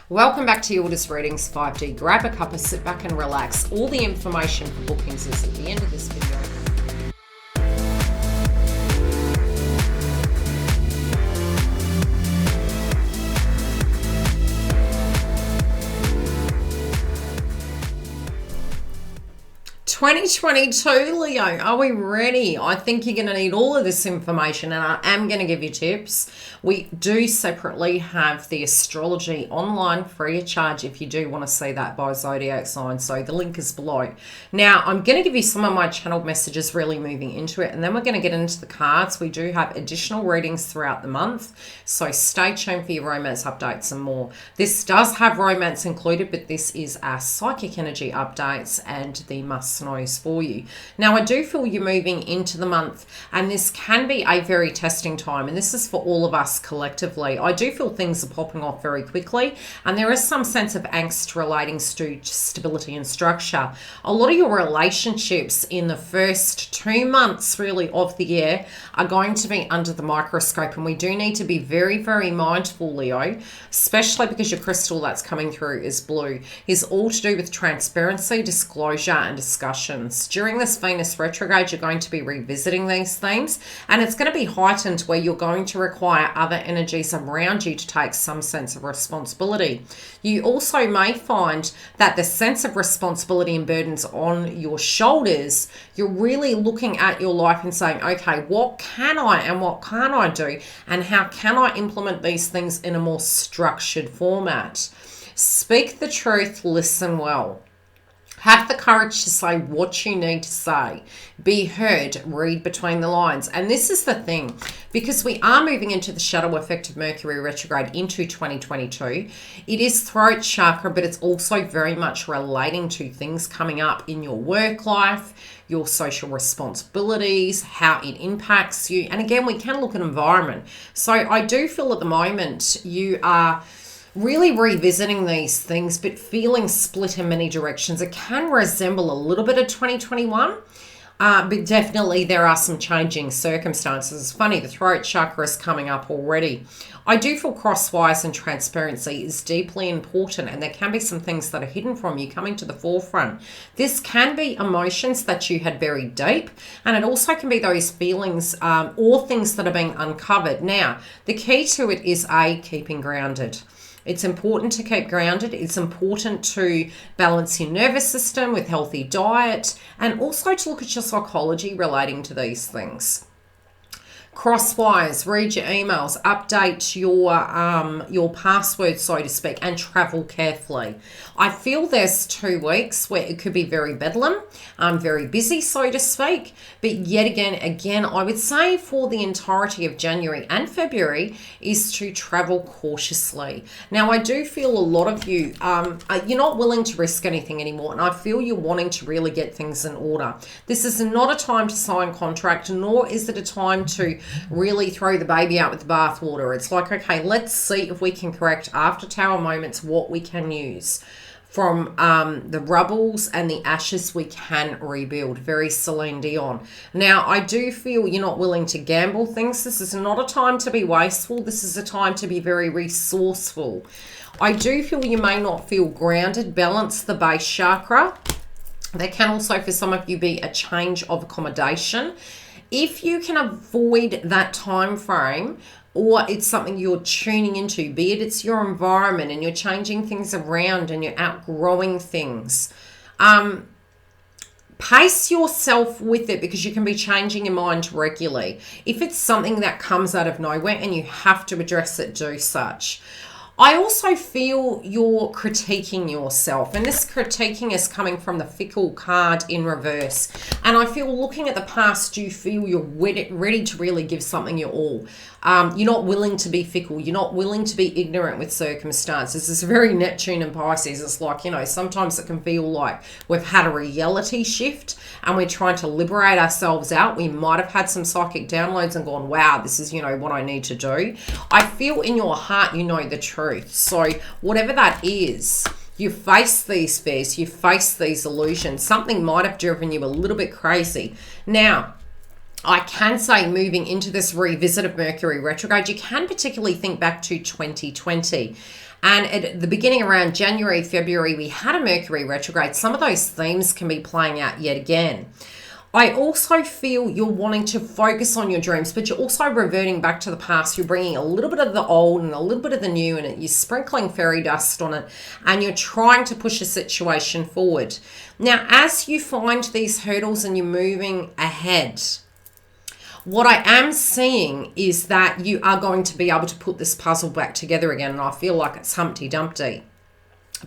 Welcome back to Yildiz Readings 5D. Grab a cuppa, sit back and relax. All the information for bookings is at the end of this video. 2022, Leo, are we ready? I think you're going to need all of this information, and I am going to give you tips. We do separately have the astrology online free of charge if you do want to see that by zodiac sign, so the link is below. Now, I'm going to give you some of my channeled messages really moving into it, and then we're going to get into the cards. We do have additional readings throughout the month, so stay tuned for your romance updates and more. This does have romance included, but this is our psychic energy updates and the must-knows for you. Now, I do feel you're moving into the month, and this can be a very testing time, and this is for all of us collectively. I do feel things are popping off very quickly, and there is some sense of angst relating to stability and structure. A lot of your relationships in the first 2 months really of the year are going to be under the microscope, and we do need to be very, very mindful, Leo, especially because your crystal that's coming through is blue, is all to do with transparency, disclosure, and discussions. During this Venus retrograde, you're going to be revisiting these themes, and it's going to be heightened where you're going to require other energies around you to take some sense of responsibility. You also may find that the sense of responsibility and burdens on your shoulders, you're really looking at your life and saying, okay, what can I and what can't I do, and how can I implement these things in a more structured format? Speak the truth, listen well. Have the courage to say what you need to say. Be heard, read between the lines. And this is the thing, because we are moving into the shadow effect of Mercury retrograde into 2022. It is throat chakra, but it's also very much relating to things coming up in your work life, your social responsibilities, how it impacts you. And again, we can look at environment. So I do feel at the moment you are really revisiting these things, but feeling split in many directions. It can resemble a little bit of 2021, but definitely there are some changing circumstances. It's funny, the throat chakra is coming up already. I do feel crosswise and transparency is deeply important, and there can be some things that are hidden from you coming to the forefront. This can be emotions that you had buried deep, and it also can be those feelings or things that are being uncovered. Now, the key to it is keeping grounded. It's important to keep grounded. It's important to balance your nervous system with healthy diet, and also to look at your psychology relating to these things. Crosswise, read your emails, update your password, so to speak, and travel carefully. I feel there's 2 weeks where it could be very bedlam, very busy, so to speak. But yet again, I would say for the entirety of January and February is to travel cautiously. Now, I do feel a lot of you, you're not willing to risk anything anymore, and I feel you're wanting to really get things in order. This is not a time to sign contract, nor is it a time to really throw the baby out with the bathwater. It's like, okay, let's see if we can correct after tower moments what we can use. From the rubbles and the ashes, we can rebuild. Very Celine Dion. Now, I do feel you're not willing to gamble things. This is not a time to be wasteful. This is a time to be very resourceful. I do feel you may not feel grounded. Balance the base chakra. There can also, for some of you, be a change of accommodation. If you can avoid that time frame, or it's something you're tuning into, be it it's your environment and you're changing things around and you're outgrowing things, pace yourself with it, because you can be changing your mind regularly. If it's something that comes out of nowhere and you have to address it, do such. I also feel you're critiquing yourself, and this critiquing is coming from the fickle card in reverse. And I feel looking at the past, you feel you're ready to really give something your all. You're not willing to be fickle. You're not willing to be ignorant with circumstances. It's very Neptune and Pisces. It's like, sometimes it can feel like we've had a reality shift and we're trying to liberate ourselves out. We might have had some psychic downloads and gone, wow, this is, what I need to do. I feel in your heart, you know the truth. So whatever that is, you face these fears, you face these illusions. Something might have driven you a little bit crazy. Now, I can say moving into this revisit of Mercury retrograde, you can particularly think back to 2020. And at the beginning around January, February, we had a Mercury retrograde. Some of those themes can be playing out yet again. I also feel you're wanting to focus on your dreams, but you're also reverting back to the past. You're bringing a little bit of the old and a little bit of the new in it. You're sprinkling fairy dust on it, and you're trying to push a situation forward. Now, as you find these hurdles and you're moving ahead, what I am seeing is that you are going to be able to put this puzzle back together again, and I feel like it's Humpty Dumpty.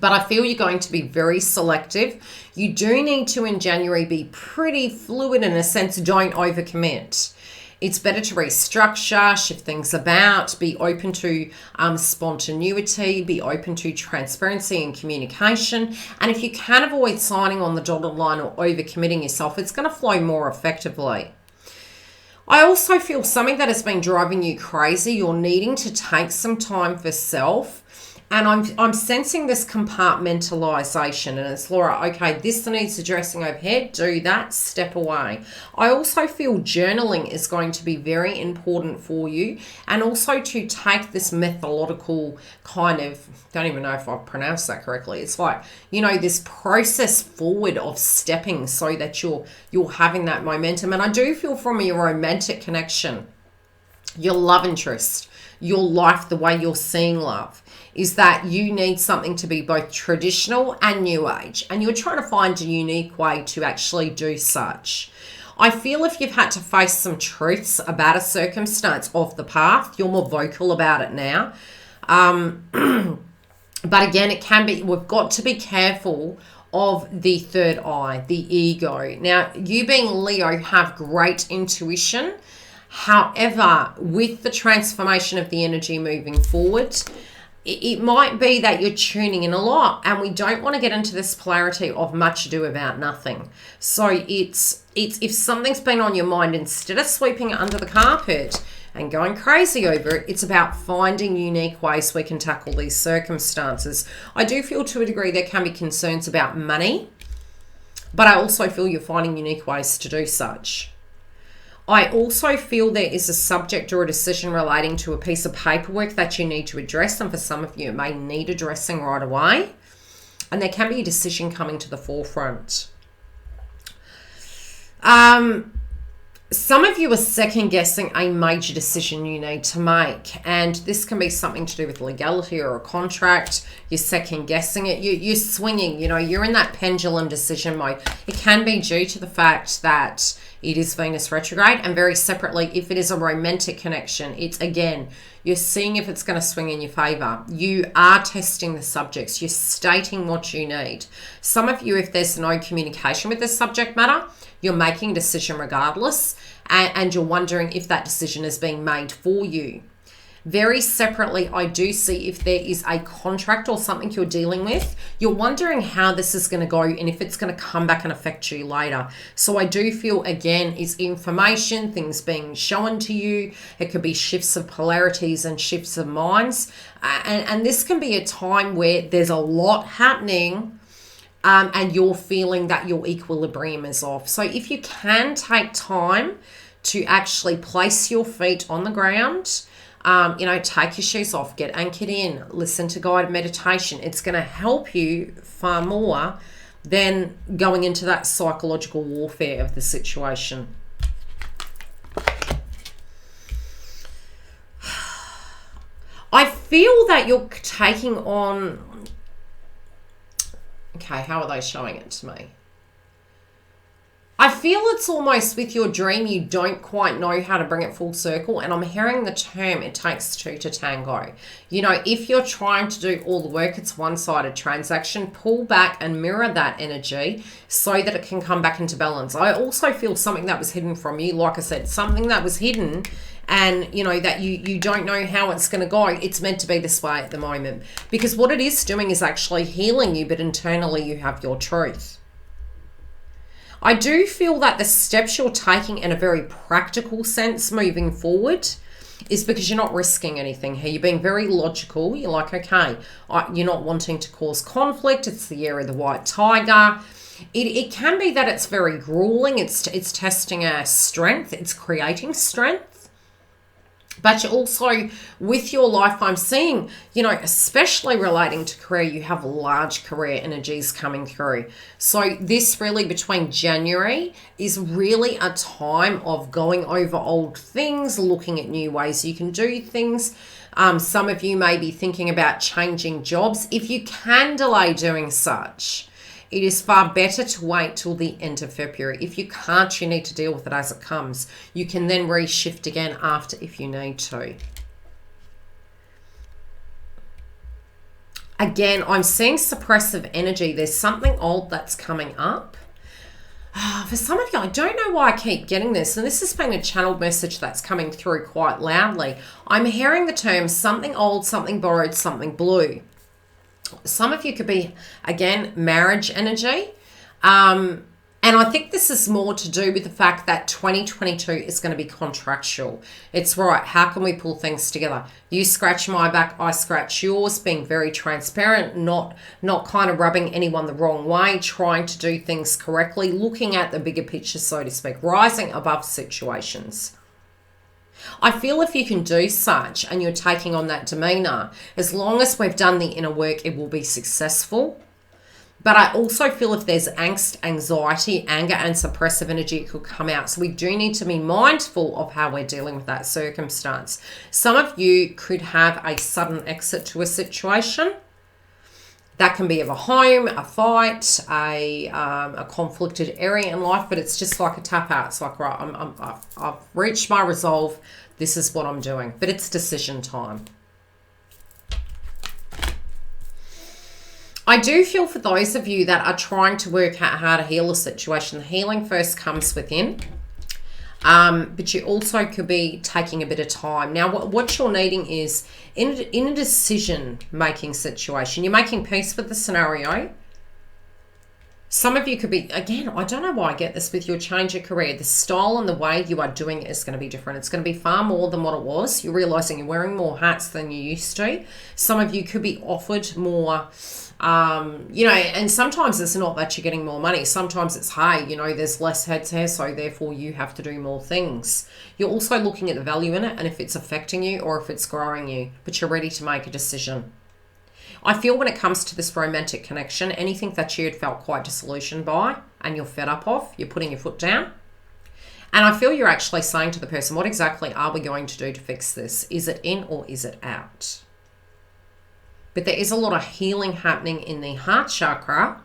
But I feel you're going to be very selective. You do need to, in January, be pretty fluid in a sense. Don't overcommit. It's better to restructure, shift things about, be open to spontaneity, be open to transparency and communication. And if you can avoid signing on the dotted line or overcommitting yourself, it's going to flow more effectively. I also feel something that has been driving you crazy. You're needing to take some time for self. And I'm sensing this compartmentalization, and it's Laura, okay, this needs addressing over here, do that, step away. I also feel journaling is going to be very important for you, and also to take this methodological kind of, don't even know if I've pronounced that correctly. It's like, you know, this process forward of stepping so that you're having that momentum. And I do feel from your romantic connection, your love interest, your life, the way you're seeing love, is that you need something to be both traditional and new age. And you're trying to find a unique way to actually do such. I feel if you've had to face some truths about a circumstance off the path, you're more vocal about it now. But again, it can be, we've got to be careful of the third eye, the ego. Now, you being Leo have great intuition. However, with the transformation of the energy moving forward, it might be that you're tuning in a lot, and we don't want to get into this polarity of much ado about nothing. So it's if something's been on your mind, instead of sweeping it under the carpet and going crazy over it, it's about finding unique ways we can tackle these circumstances. I do feel to a degree there can be concerns about money, but I also feel you're finding unique ways to do such. I also feel there is a subject or a decision relating to a piece of paperwork that you need to address, and for some of you it may need addressing right away, and there can be a decision coming to the forefront. Some of you are second guessing a major decision you need to make, and this can be something to do with legality or a contract. You're second guessing it, you're swinging, you know, you're in that pendulum decision mode. It can be due to the fact that it is Venus retrograde, and very separately, if it is a romantic connection, it's again, you're seeing if it's going to swing in your favor. You are testing the subjects, you're stating what you need. Some of you, if there's no communication with the subject matter, you're making a decision regardless, and you're wondering if that decision is being made for you. Very separately, I do see if there is a contract or something you're dealing with, you're wondering how this is going to go and if it's going to come back and affect you later. So I do feel, again, it's information, things being shown to you. It could be shifts of polarities and shifts of minds. And this can be a time where there's a lot happening, and you're feeling that your equilibrium is off. So if you can take time to actually place your feet on the ground, you know, take your shoes off, get anchored in, listen to guided meditation. It's going to help you far more than going into that psychological warfare of the situation. I feel that you're taking on... Okay, how are they showing it to me? I feel it's almost with your dream, you don't quite know how to bring it full circle. And I'm hearing the term, it takes two to tango. You know, if you're trying to do all the work, it's one-sided transaction. Pull back and mirror that energy so that it can come back into balance. I also feel something that was hidden from you, like I said, something that was hidden, and you know that you don't know how it's going to go. It's meant to be this way at the moment, because what it is doing is actually healing you, but internally you have your truth. I do feel that the steps you're taking in a very practical sense moving forward is because you're not risking anything here. You're being very logical. You're like, okay, you're not wanting to cause conflict. It's the year of the white tiger. It can be that it's very grueling. It's testing our strength. It's creating strength. But you also, with your life, I'm seeing, especially relating to career, you have large career energies coming through. So this really between January is really a time of going over old things, looking at new ways you can do things. Some of you may be thinking about changing jobs. If you can delay doing such, it is far better to wait till the end of February. If you can't, you need to deal with it as it comes. You can then reshift again after if you need to. Again, I'm seeing suppressive energy. There's something old that's coming up. For some of you, I don't know why I keep getting this, and this has been a channeled message that's coming through quite loudly. I'm hearing the terms something old, something borrowed, something blue. Some of you could be, again, marriage energy. And I think this is more to do with the fact that 2022 is going to be contractual. It's right. How can we pull things together? You scratch my back, I scratch yours, being very transparent, not kind of rubbing anyone the wrong way, trying to do things correctly, looking at the bigger picture, so to speak, rising above situations. I feel if you can do such and you're taking on that demeanor, as long as we've done the inner work, it will be successful. But I also feel if there's angst, anxiety, anger, and suppressive energy, it could come out. So we do need to be mindful of how we're dealing with that circumstance. Some of you could have a sudden exit to a situation. That can be of a home, a fight, a conflicted area in life, but it's just like a tap out. It's like, right, I've reached my resolve. This is what I'm doing. But it's decision time. I do feel for those of you that are trying to work out how to heal a situation, the healing first comes within. But you also could be taking a bit of time. Now, what you're needing is in a decision-making situation, you're making peace with the scenario. Some of you could be, again, I don't know why I get this with your change of career. The style and the way you are doing it is going to be different. It's going to be far more than what it was. You're realizing you're wearing more hats than you used to. Some of you could be offered more, and sometimes it's not that you're getting more money. Sometimes it's, hey, there's less heads here, so therefore you have to do more things. You're also looking at the value in it and if it's affecting you or if it's growing you, but you're ready to make a decision. I feel when it comes to this romantic connection, anything that you had felt quite disillusioned by and you're fed up of, you're putting your foot down. And I feel you're actually saying to the person, what exactly are we going to do to fix this? Is it in or is it out? But there is a lot of healing happening in the heart chakra,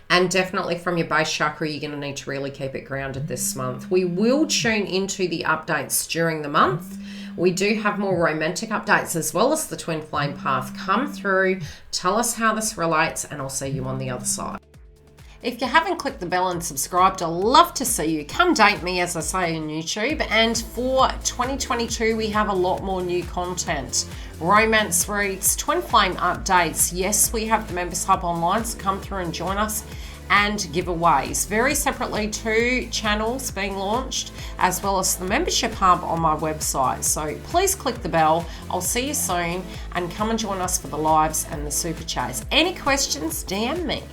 and definitely from your base chakra, you're going to need to really keep it grounded this month. We will tune into the updates during the month. We do have more romantic updates as well as the twin flame path come through. Tell us how this relates, and I'll see you on the other side. If you haven't clicked the bell and subscribed, I'd love to see you. Come date me, as I say, on YouTube. And for 2022, we have a lot more new content. Romance reads, twin flame updates. Yes, we have the Members Hub online, so come through and join us. And giveaways. Very separately, 2 channels being launched, as well as the membership hub on my website. So please click the bell. I'll see you soon, and come and join us for the lives and the super chats. Any questions, DM me.